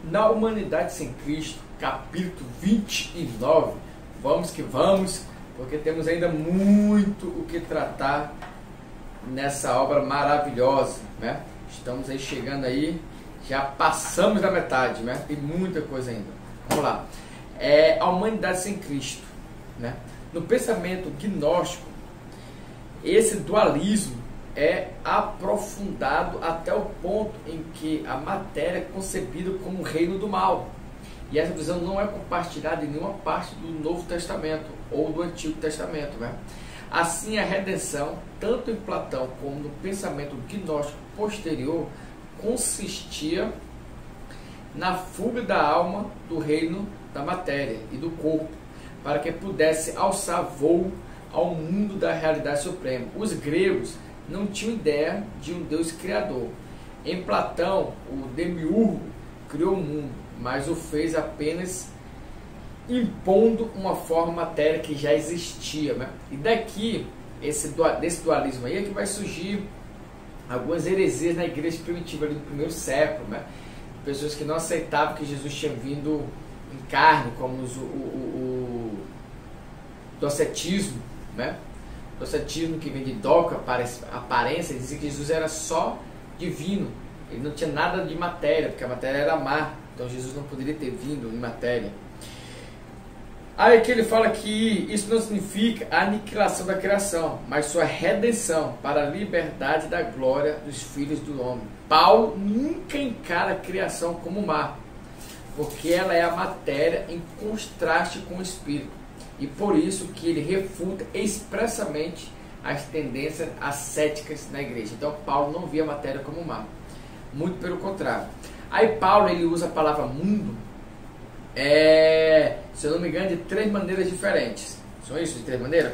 Na Humanidade Sem Cristo, capítulo 29. Vamos que vamos, porque temos ainda muito o que tratar nessa obra maravilhosa, né? Estamos aí chegando aí, já passamos da metade, né? Tem muita coisa ainda. Vamos lá. A Humanidade Sem Cristo, né? No pensamento gnóstico, esse dualismo é aprofundado até o ponto em que a matéria é concebida como o reino do mal. E essa visão não é compartilhada em nenhuma parte do Novo Testamento ou do Antigo Testamento, né? Assim, a redenção, tanto em Platão como no pensamento gnóstico posterior, consistia na fuga da alma do reino da matéria e do corpo, para que pudesse alçar voo ao mundo da realidade suprema. Os gregos não tinham ideia de um Deus criador. Em Platão, o demiurgo criou o mundo, mas o fez apenas impondo uma forma matéria que já existia, né? E daqui, desse dualismo aí, é que vai surgir algumas heresias na igreja primitiva ali do primeiro século, né? Pessoas que não aceitavam que Jesus tinha vindo em carne, como o docetismo, né? Docetismo, que vem de doca, aparência, dizia que Jesus era só divino, ele não tinha nada de matéria, porque a matéria era má, então Jesus não poderia ter vindo em matéria. Aí que ele fala que isso não significa a aniquilação da criação, mas sua redenção para a liberdade da glória dos filhos do homem. Paulo nunca encara a criação como má, porque ela é a matéria em contraste com o espírito. E por isso que ele refuta expressamente as tendências ascéticas na igreja. Então Paulo não via a matéria como má, muito pelo contrário. Aí Paulo ele usa a palavra mundo, se eu não me engano, de três maneiras diferentes. São isso, de três maneiras?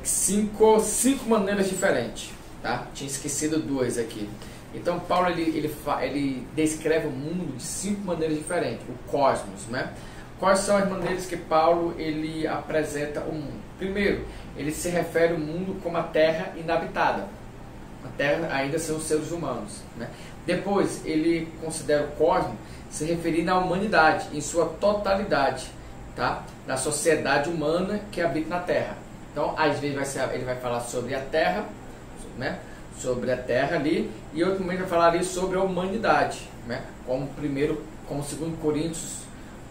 Cinco maneiras diferentes, tá? Tinha esquecido duas aqui. Então Paulo ele descreve o mundo de cinco maneiras diferentes, o cosmos, né? Quais são as maneiras que Paulo ele apresenta o mundo? Primeiro, ele se refere ao mundo como a terra inabitada. A terra ainda são os seres humanos, né? Depois, ele considera o cosmos se referindo à humanidade em sua totalidade, tá? Da sociedade humana que habita na terra. Então, às vezes ele vai falar sobre a terra, né? Sobre a terra ali, e outro momento vai falar ali sobre a humanidade, né? Como 2 Coríntios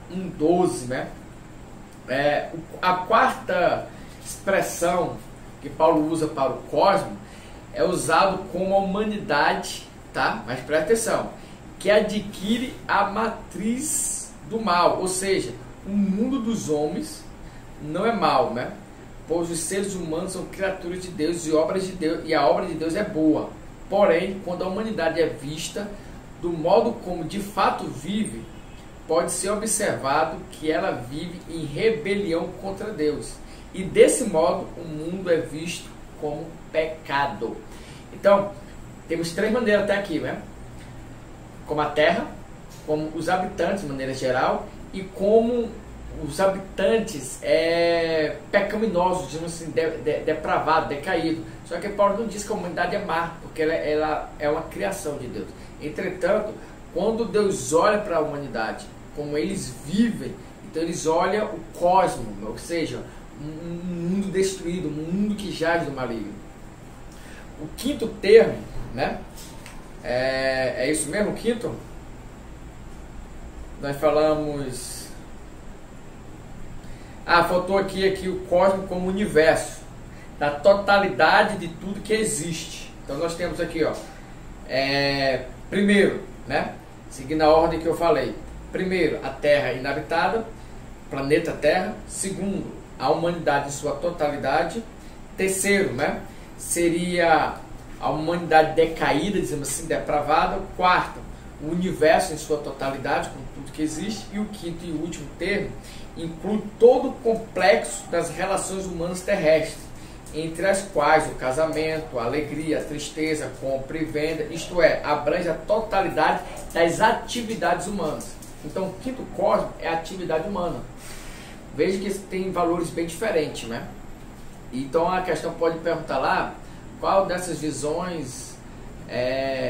1:12, né? A quarta expressão que Paulo usa para o cosmos é usado como a humanidade, tá? Mas presta atenção, que adquire a matriz do mal, ou seja, o mundo dos homens não é mal, né? Pois os seres humanos são criaturas de Deus e obras de Deus, e a obra de Deus é boa. Porém, quando a humanidade é vista do modo como de fato vive, pode ser observado que ela vive em rebelião contra Deus. E desse modo, o mundo é visto como pecado. Então, temos três maneiras até aqui, né? Como a terra, como os habitantes de maneira geral, e como os habitantes pecaminosos, digamos assim, depravados, decaídos. Só que Paulo não diz que a humanidade é má, porque ela é uma criação de Deus. Entretanto, quando Deus olha para a humanidade, como eles vivem, então eles olham o cosmos, ou seja, um mundo destruído, um mundo que jaz do maligno. O quinto termo, né? É isso mesmo, o quinto? Nós falamos... faltou aqui o cosmos como universo, da totalidade de tudo que existe. Então nós temos aqui, ó, primeiro, né? Seguindo a ordem que eu falei. Primeiro, a Terra inabitada, planeta Terra. Segundo, a humanidade em sua totalidade. Terceiro, né? Seria a humanidade decaída, dizemos assim, depravada. Quarto, o universo em sua totalidade, com tudo que existe. E o quinto e último termo inclui todo o complexo das relações humanas terrestres, entre as quais o casamento, a alegria, a tristeza, compra e venda, isto é, abrange a totalidade das atividades humanas. Então, o quinto cosmos é a atividade humana. Veja que tem valores bem diferentes, né? Então, a questão pode perguntar lá, qual dessas visões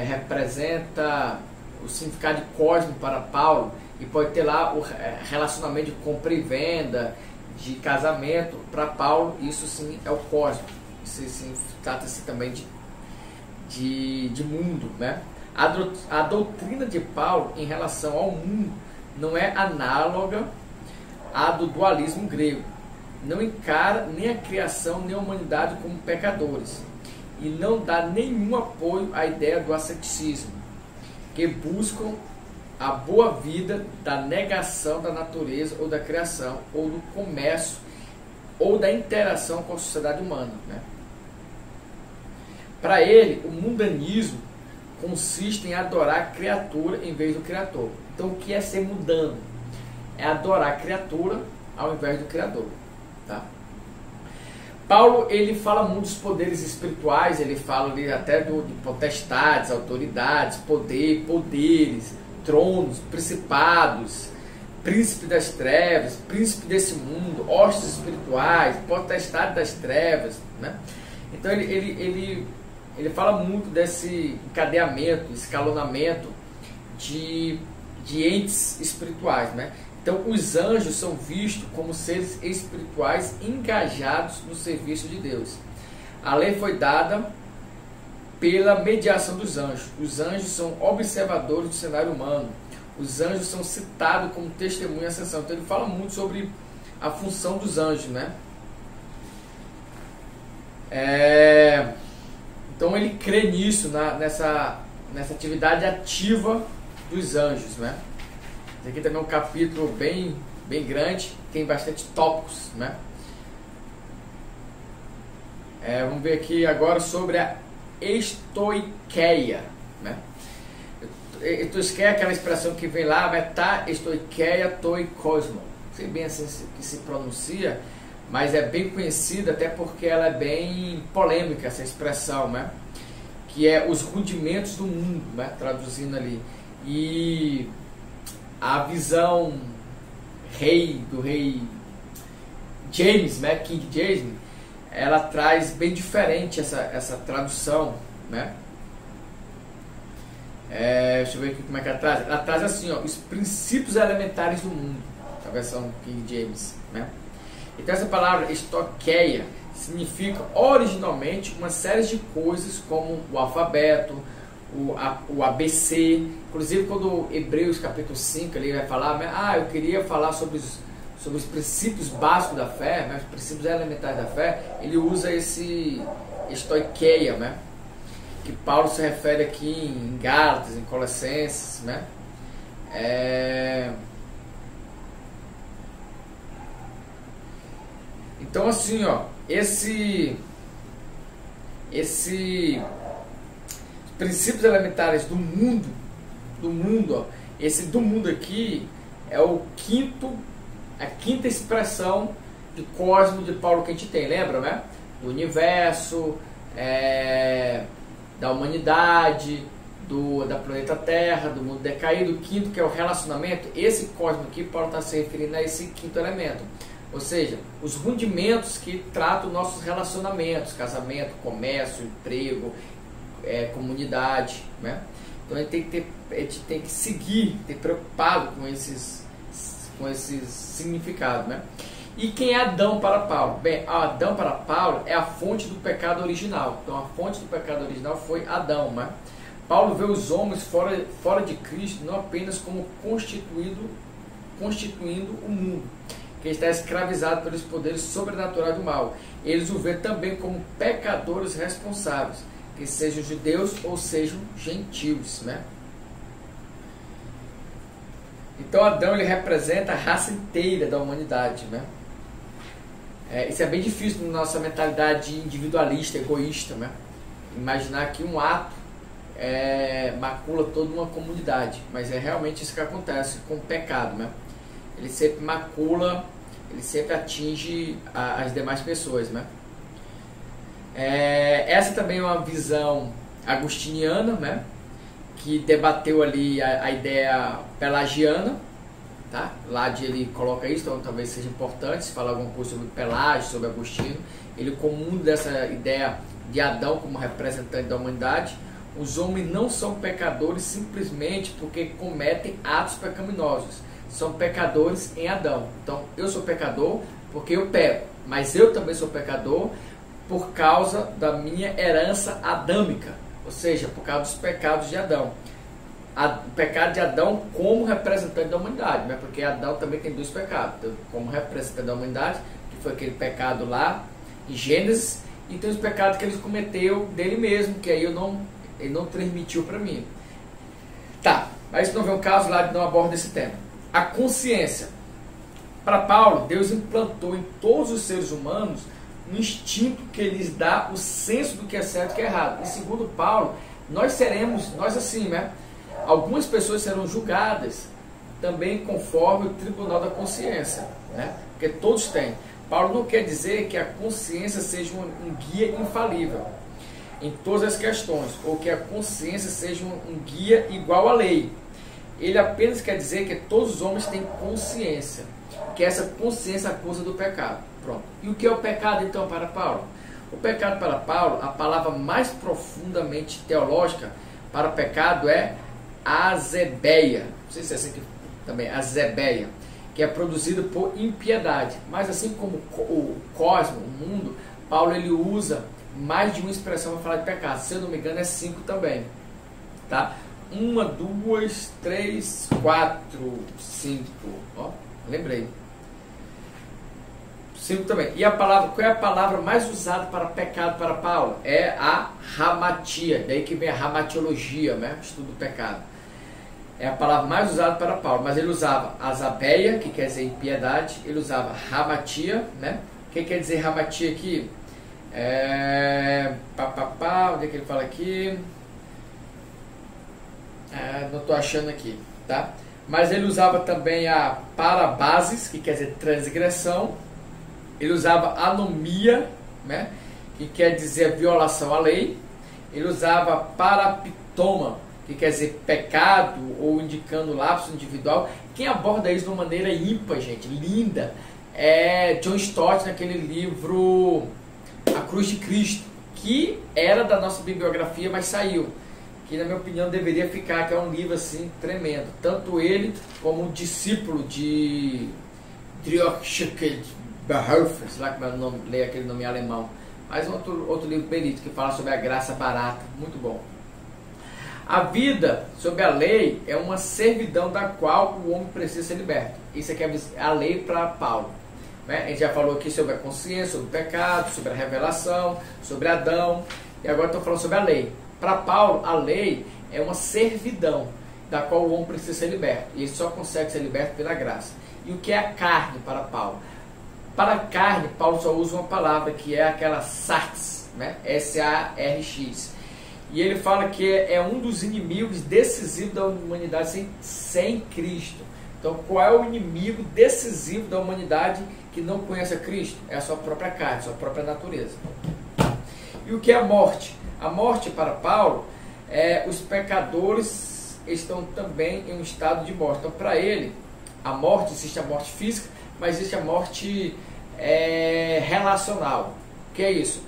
representa o significado de cosmo para Paulo, e pode ter lá o relacionamento de compra e venda, de casamento. Para Paulo, isso sim é o cosmo. Isso sim trata-se também de mundo, né? A doutrina de Paulo em relação ao mundo não é análoga à do dualismo grego. Não encara nem a criação nem a humanidade como pecadores, e não dá nenhum apoio à ideia do asceticismo, que buscam a boa vida da negação da natureza ou da criação, ou do comércio, ou da interação com a sociedade humana, né? Para ele, o mundanismo consiste em adorar a criatura em vez do Criador. Então, o que é ser mundano? É adorar a criatura ao invés do Criador. Tá? Paulo, ele fala muito dos poderes espirituais, ele fala ali até de potestades, autoridades, poderes, tronos, principados, príncipe das trevas, príncipe desse mundo, hostes espirituais, potestade das trevas, né? Então ele fala muito desse encadeamento, escalonamento de entes espirituais, né? Então os anjos são vistos como seres espirituais engajados no serviço de Deus. A lei foi dada pela mediação dos anjos. Os anjos são observadores do cenário humano. Os anjos são citados como testemunha e ascensão. Então ele fala muito sobre a função dos anjos, né? Então ele crê nisso, nessa atividade ativa dos anjos, né? Esse aqui também é um capítulo bem grande, tem bastante tópicos, né? Vamos ver aqui agora sobre a estoiqueia, né? Estoiqueia é aquela expressão que vem lá, vai estar estoiqueia toi cosmo. Não sei bem assim que se pronuncia, mas é bem conhecida até porque ela é bem polêmica, essa expressão, né? Que é os rudimentos do mundo, né? Traduzindo ali. E a visão do rei James, né? King James, ela traz bem diferente essa tradução, né? Deixa eu ver aqui como é que ela traz. Ela traz assim, ó, os princípios elementares do mundo, a versão King James, né? Então essa palavra estoqueia significa originalmente uma série de coisas como o alfabeto, o ABC. Inclusive quando Hebreus capítulo 5 ele vai falar, eu queria falar sobre os princípios básicos da fé, né, os princípios elementares da fé, ele usa esse estoqueia, né, que Paulo se refere aqui em Gálatas, em Colossenses, né. Então assim, ó, esses princípios elementares do mundo, ó, esse do mundo aqui é a quinta expressão de cosmo de Paulo que a gente tem, lembra, né? Do universo, da humanidade, da planeta Terra, do mundo decaído. O quinto, que é o relacionamento, esse cosmo aqui, Paulo está se referindo a esse quinto elemento. Ou seja, os rudimentos que tratam nossos relacionamentos, casamento, comércio, emprego, comunidade, né? Então a gente tem que seguir, ter preocupado com esses significados, né? E quem é Adão para Paulo? Bem, Adão para Paulo é a fonte do pecado original. Então a fonte do pecado original foi Adão, né? Paulo vê os homens fora de Cristo não apenas como constituindo o mundo, que está escravizado pelos poderes sobrenaturais do mal. Eles o vê também como pecadores responsáveis, que sejam judeus ou sejam gentios, né? Então Adão ele representa a raça inteira da humanidade, né? Isso é bem difícil na nossa mentalidade individualista, egoísta, né? Imaginar que um ato macula toda uma comunidade, mas é realmente isso que acontece com o pecado, né? Ele sempre macula, ele sempre atinge as demais pessoas, né? Essa também é uma visão agostiniana, né? Que debateu ali a ideia pelagiana, tá? Lá de ele coloca isso, então talvez seja importante se falar alguma coisa sobre Pelágio, sobre Agostinho. Ele comum dessa ideia de Adão como representante da humanidade. Os homens não são pecadores simplesmente porque cometem atos pecaminosos. São pecadores em Adão. Então, eu sou pecador porque eu peco, mas eu também sou pecador por causa da minha herança adâmica, ou seja, por causa dos pecados de Adão. O pecado de Adão como representante da humanidade, né? Porque Adão também tem dois pecados, então, como representante da humanidade, que foi aquele pecado lá em Gênesis, e tem os pecados que ele cometeu dele mesmo, que aí ele não transmitiu para mim. Tá, mas não vem o caso lá de não aborda esse tema. A consciência. Para Paulo, Deus implantou em todos os seres humanos um instinto que lhes dá o senso do que é certo e que é errado. E segundo Paulo, nós assim, né? Algumas pessoas serão julgadas também conforme o tribunal da consciência, né? Porque todos têm. Paulo não quer dizer que a consciência seja um guia infalível em todas as questões, ou que a consciência seja um guia igual à lei. Ele apenas quer dizer que todos os homens têm consciência, que essa consciência acusa do pecado. Pronto. E o que é o pecado então para Paulo? O pecado para Paulo, a palavra mais profundamente teológica para pecado é azebeia. Não sei se é assim que também, azebeia, que é produzido por impiedade. Mas assim como o cosmo, o mundo, Paulo ele usa mais de uma expressão para falar de pecado. Se eu não me engano é 5 também. Tá? 1, 2, 3, 4, 5. Ó, lembrei. 5 também. E a palavra, qual é a palavra mais usada para pecado para Paulo? É a hamatia. Daí que vem a hamatiologia, né? Estudo do pecado. É a palavra mais usada para Paulo. Mas ele usava azabeia, que quer dizer impiedade. Ele usava hamatia, né? O que quer dizer hamatia aqui? Onde é que ele fala aqui? Não estou achando aqui, tá? Mas ele usava também a parabases, que quer dizer transgressão. Ele usava anomia, né? Que quer dizer violação à lei. Ele usava parapitoma, que quer dizer pecado ou indicando lapso individual. Quem aborda isso de uma maneira ímpar, gente, linda, é John Stott naquele livro A Cruz de Cristo, que era da nossa bibliografia, mas saiu. Que na minha opinião deveria ficar, que é um livro assim tremendo. Tanto ele como o discípulo de Diogenes Laertius, sei lá como é o nome, leio aquele nome em alemão. Mas outro livro bonito que fala sobre a graça barata, muito bom. A vida sob a lei é uma servidão da qual o homem precisa ser liberto. Isso aqui é a lei para Paulo. Né? A gente já falou aqui sobre a consciência, sobre o pecado, sobre a revelação, sobre Adão. E agora estou falando sobre a lei. Para Paulo, a lei é uma servidão da qual o homem precisa ser liberto. E ele só consegue ser liberto pela graça. E o que é a carne para Paulo? Para a carne, Paulo só usa uma palavra que é aquela sarx, né? S-A-R-X. E ele fala que é um dos inimigos decisivos da humanidade sem Cristo. Então, qual é o inimigo decisivo da humanidade que não conhece a Cristo? É a sua própria carne, a sua própria natureza. E o que é a morte? A morte para Paulo, os pecadores estão também em um estado de morte. Então, para ele, a morte, existe a morte física, mas existe a morte relacional. O que é isso?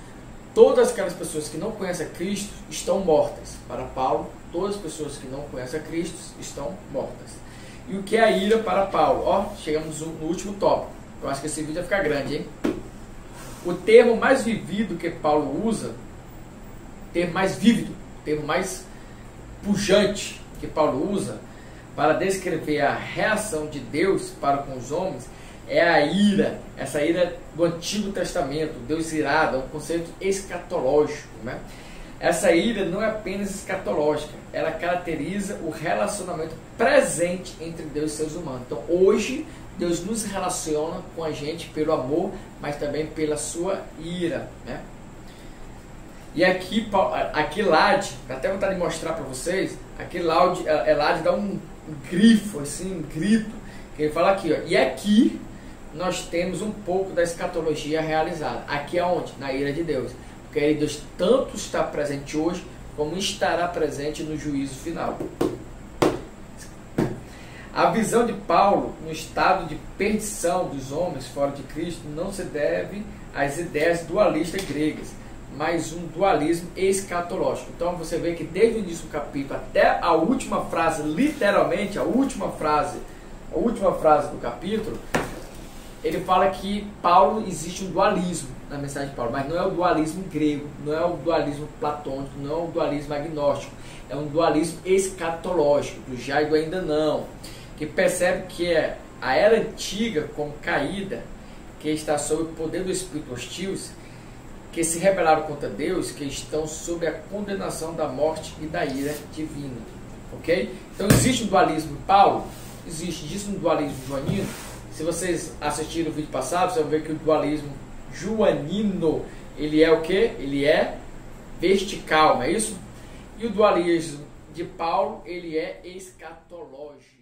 Todas aquelas pessoas que não conhecem a Cristo estão mortas. Para Paulo, todas as pessoas que não conhecem a Cristo estão mortas. E o que é a ira para Paulo? Ó, chegamos no último tópico. Eu acho que esse vídeo vai ficar grande, hein? O termo mais vivido que Paulo usa, o termo mais vívido, o termo mais pujante que Paulo usa para descrever a reação de Deus para com os homens é a ira, essa ira do Antigo Testamento, Deus irado, é um conceito escatológico, né? Essa ira não é apenas escatológica, ela caracteriza o relacionamento presente entre Deus e seus humanos. Então, hoje, Deus nos relaciona com a gente pelo amor, mas também pela sua ira, né? E aqui Lade, até vontade de mostrar para vocês, aqui Lade dá um grifo, assim, um grito, que ele fala aqui, ó, e aqui nós temos um pouco da escatologia realizada. Aqui é onde? Na ira de Deus. Porque aí Deus tanto está presente hoje, como estará presente no juízo final. A visão de Paulo no estado de perdição dos homens fora de Cristo não se deve às ideias dualistas gregas, mas um dualismo escatológico. Então você vê que desde o início do capítulo até a última frase, literalmente a última frase do capítulo, ele fala que Paulo existe um dualismo na mensagem de Paulo, mas não é o dualismo grego, não é o dualismo platônico, não é o dualismo agnóstico, é um dualismo escatológico, do já e do ainda não, que percebe que é a era antiga como caída, que está sob o poder do espírito hostil, que se rebelaram contra Deus, que estão sob a condenação da morte e da ira divina. Ok? Então existe um dualismo em Paulo? Existe um dualismo joanino? Se vocês assistiram o vídeo passado, vocês vão ver que o dualismo joanino, ele é o que? Ele é vertical, não é isso? E o dualismo de Paulo, ele é escatológico.